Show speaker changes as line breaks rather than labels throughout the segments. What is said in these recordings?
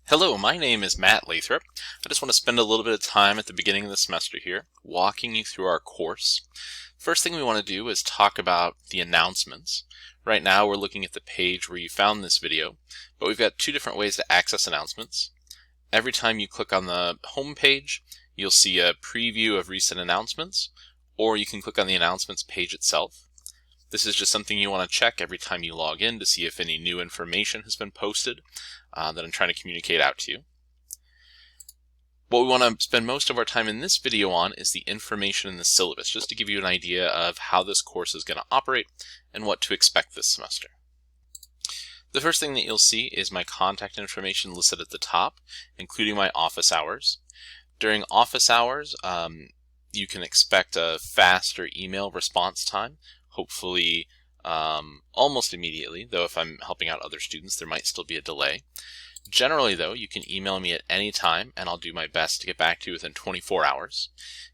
Hello, my name is Matt Lathrop. I just want to spend a little bit of time at the beginning of the semester here walking you through our course. First thing we want to do is talk about the announcements. Right now we're looking at the page where you found this video, but we've got two different ways to access announcements. Every time you click on the home page, you'll see a preview of recent announcements, or you can click on the announcements page itself. This is just something you want to check every time you log in to see if any new information has been posted that I'm trying to communicate out to you. What we want to spend most of our time in this video on is the information in the syllabus, just to give you an idea of how this course is going to operate and what to expect this semester. The first thing that you'll see is my contact information listed at the top, including my office hours. During office hours, you can expect a faster email response time, hopefully almost immediately, though if I'm helping out other students there might still be a delay. Generally though, you can email me at any time and I'll do my best to get back to you within 24 hours.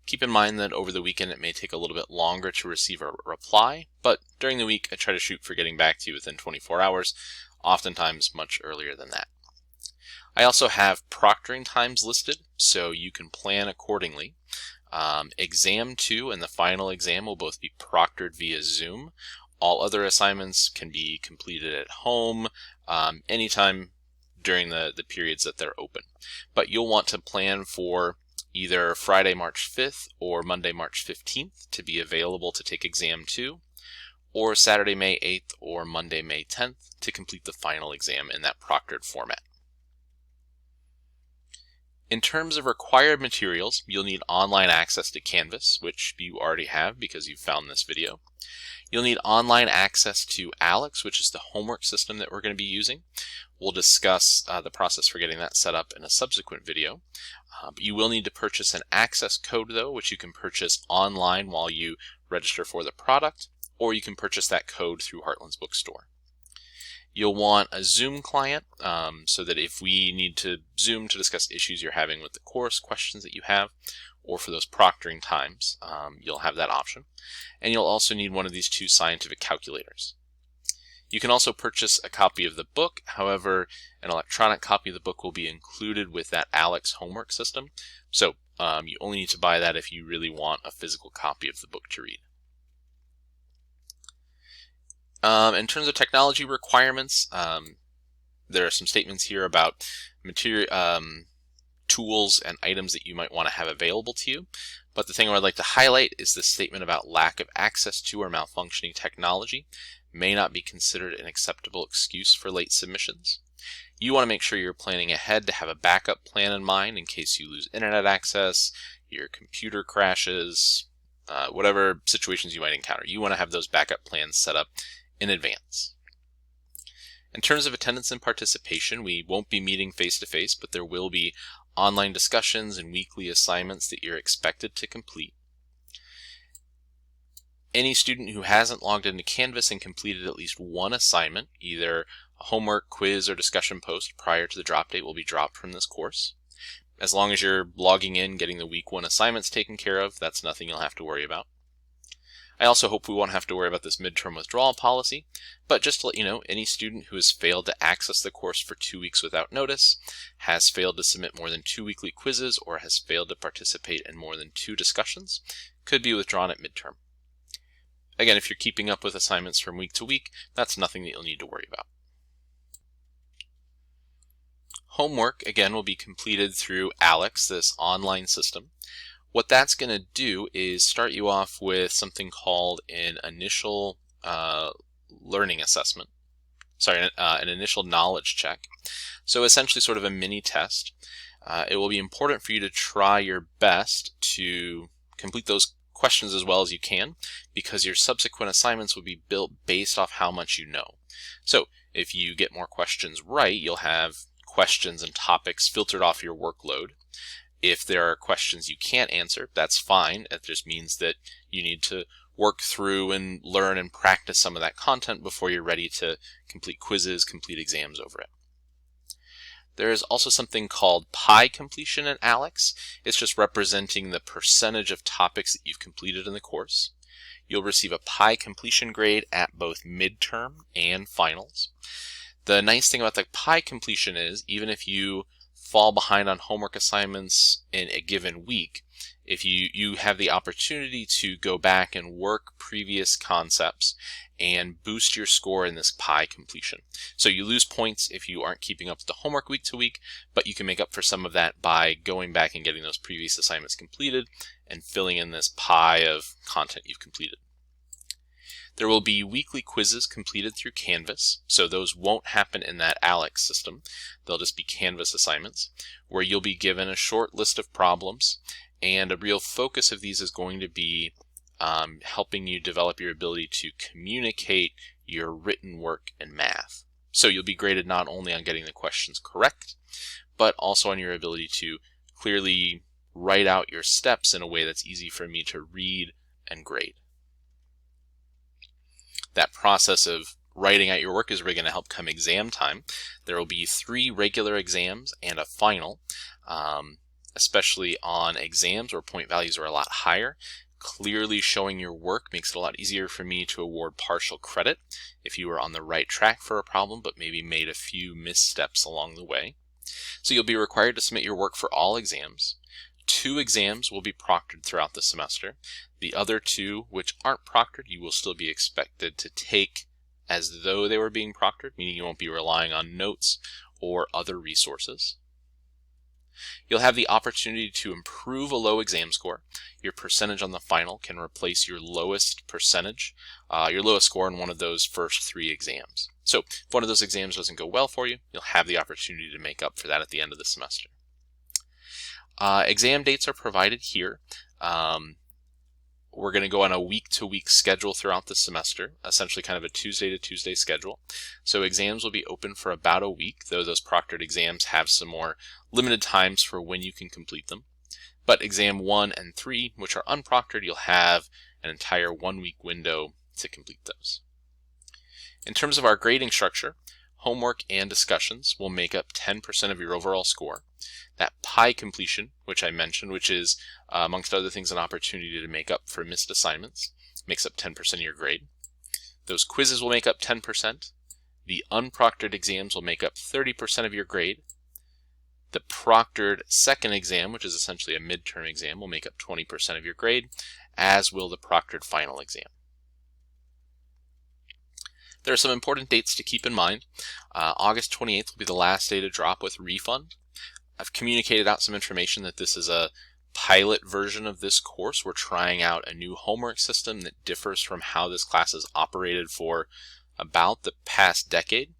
Keep in mind that over the weekend it may take a little bit longer to receive a reply, but during the week I try to shoot for getting back to you within 24 hours, oftentimes much earlier than that. I also have proctoring times listed, so you can plan accordingly. Exam 2 and the final exam will both be proctored via Zoom. All other assignments can be completed at home anytime during the periods that they're open. But you'll want to plan for either Friday, March 5th or Monday, March 15th to be available to take exam 2, or Saturday, May 8th or Monday, May 10th to complete the final exam in that proctored format. In terms of required materials, you'll need online access to Canvas, which you already have because you found this video. You'll need online access to Aleks, which is the homework system that we're going to be using. We'll discuss the process for getting that set up in a subsequent video. But you will need to purchase an access code though, which you can purchase online while you register for the product, or you can purchase that code through Heartland's bookstore. You'll want a Zoom client so that if we need to Zoom to discuss issues you're having with the course, questions that you have, or for those proctoring times, you'll have that option. And you'll also need one of these two scientific calculators. You can also purchase a copy of the book. However, an electronic copy of the book will be included with that Aleks homework system. So you only need to buy that if you really want a physical copy of the book to read. In terms of technology requirements, there are some statements here about material, tools and items that you might want to have available to you. But the thing I would like to highlight is the statement about lack of access to or malfunctioning technology may not be considered an acceptable excuse for late submissions. You want to make sure you're planning ahead to have a backup plan in mind in case you lose internet access, your computer crashes, whatever situations you might encounter. You want to have those backup plans set up in advance. In terms of attendance and participation, we won't be meeting face-to-face, but there will be online discussions and weekly assignments that you're expected to complete. Any student who hasn't logged into Canvas and completed at least one assignment, either a homework, quiz, or discussion post prior to the drop date, will be dropped from this course. As long as you're logging in, getting the week 1 assignments taken care of, that's nothing you'll have to worry about. I also hope we won't have to worry about this midterm withdrawal policy, but just to let you know, any student who has failed to access the course for 2 weeks without notice, has failed to submit more than 2 weekly quizzes, or has failed to participate in more than 2 discussions, could be withdrawn at midterm. Again, if you're keeping up with assignments from week to week, that's nothing that you'll need to worry about. Homework, again, will be completed through Aleks, this online system. What that's going to do is start you off with something called an initial learning assessment. An initial knowledge check. So essentially sort of a mini test. It will be important for you to try your best to complete those questions as well as you can, because your subsequent assignments will be built based off how much you know. So if you get more questions right, you'll have questions and topics filtered off your workload. If there are questions you can't answer, that's fine. It just means that you need to work through and learn and practice some of that content before you're ready to complete quizzes, complete exams over it. There is also something called pie completion in Aleks. It's just representing the percentage of topics that you've completed in the course. You'll receive a pie completion grade at both midterm and finals. The nice thing about the pie completion is, even if you fall behind on homework assignments in a given week, if you have the opportunity to go back and work previous concepts and boost your score in this PI completion. So you lose points if you aren't keeping up with the homework week to week, but you can make up for some of that by going back and getting those previous assignments completed and filling in this pie of content you've completed. There will be weekly quizzes completed through Canvas, so those won't happen in that Aleks system. They'll just be Canvas assignments, where you'll be given a short list of problems, and a real focus of these is going to be helping you develop your ability to communicate your written work in math. So you'll be graded not only on getting the questions correct, but also on your ability to clearly write out your steps in a way that's easy for me to read and grade. That process of writing out your work is really going to help come exam time. There will be 3 regular exams and a final, especially on exams where point values are a lot higher. Clearly showing your work makes it a lot easier for me to award partial credit if you were on the right track for a problem but maybe made a few missteps along the way. So you'll be required to submit your work for all exams. 2 exams will be proctored throughout the semester. The other 2, which aren't proctored, you will still be expected to take as though they were being proctored, meaning you won't be relying on notes or other resources. You'll have the opportunity to improve a low exam score. Your percentage on the final can replace your lowest percentage, your lowest score in one of those first 3 exams. So if one of those exams doesn't go well for you, you'll have the opportunity to make up for that at the end of the semester. Exam dates are provided here. We're going to go on a week-to-week schedule throughout the semester, essentially kind of a Tuesday-to-Tuesday schedule. So exams will be open for about a week, though those proctored exams have some more limited times for when you can complete them. But exam 1 and 3, which are unproctored, you'll have an entire 1-week window to complete those. In terms of our grading structure, homework and discussions will make up 10% of your overall score. That PI completion, which I mentioned, which is, amongst other things, an opportunity to make up for missed assignments, makes up 10% of your grade. Those quizzes will make up 10%. The unproctored exams will make up 30% of your grade. The proctored second exam, which is essentially a midterm exam, will make up 20% of your grade, as will the proctored final exam. There are some important dates to keep in mind. August 28th will be the last day to drop with refund. I've communicated out some information that this is a pilot version of this course. We're trying out a new homework system that differs from how this class has operated for about the past decade.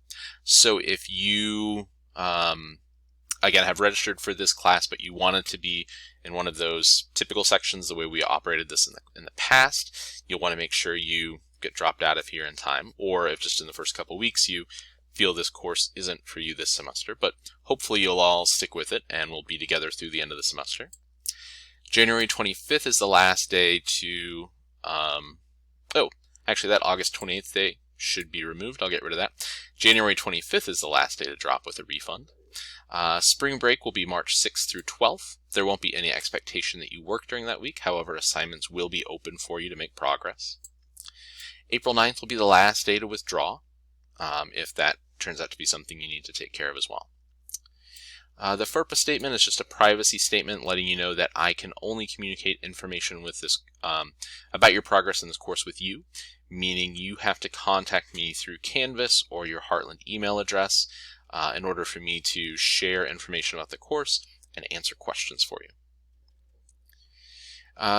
So if you, again, have registered for this class, but you wanted to be in one of those typical sections the way we operated this in the past, you'll want to make sure you get dropped out of here in time, or if just in the first couple weeks you feel this course isn't for you this semester, but hopefully you'll all stick with it and we'll be together through the end of the semester. January 25th is the last day to, actually that August 28th day should be removed. I'll get rid of that. January 25th is the last day to drop with a refund. Spring break will be March 6th through 12th. There won't be any expectation that you work during that week. However, assignments will be open for you to make progress. April 9th will be the last day to withdraw, if that turns out to be something you need to take care of as well. The FERPA statement is just a privacy statement letting you know that I can only communicate information with this about your progress in this course with you, meaning you have to contact me through Canvas or your Heartland email address in order for me to share information about the course and answer questions for you.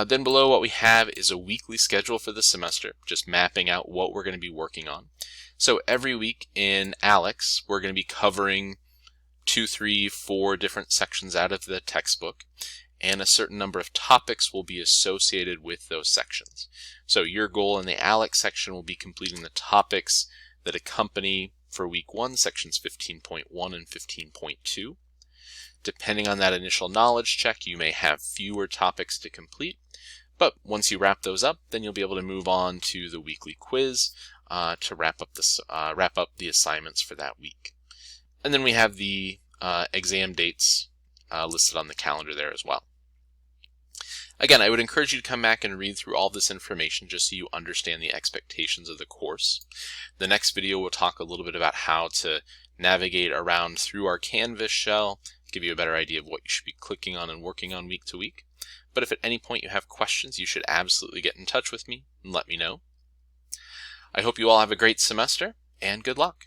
Then below what we have is a weekly schedule for the semester, just mapping out what we're going to be working on. So every week in Aleks, we're going to be covering 2, 3, 4 different sections out of the textbook, and a certain number of topics will be associated with those sections. So your goal in the Aleks section will be completing the topics that accompany for week 1, sections 15.1 and 15.2. Depending on that initial knowledge check, you may have fewer topics to complete, but once you wrap those up, then you'll be able to move on to the weekly quiz to wrap up the assignments for that week. And then we have the exam dates listed on the calendar there as well. Again, I would encourage you to come back and read through all this information just so you understand the expectations of the course. The next video will talk a little bit about how to navigate around through our Canvas shell, give you a better idea of what you should be clicking on and working on week to week. But if at any point you have questions, you should absolutely get in touch with me and let me know. I hope you all have a great semester, and good luck.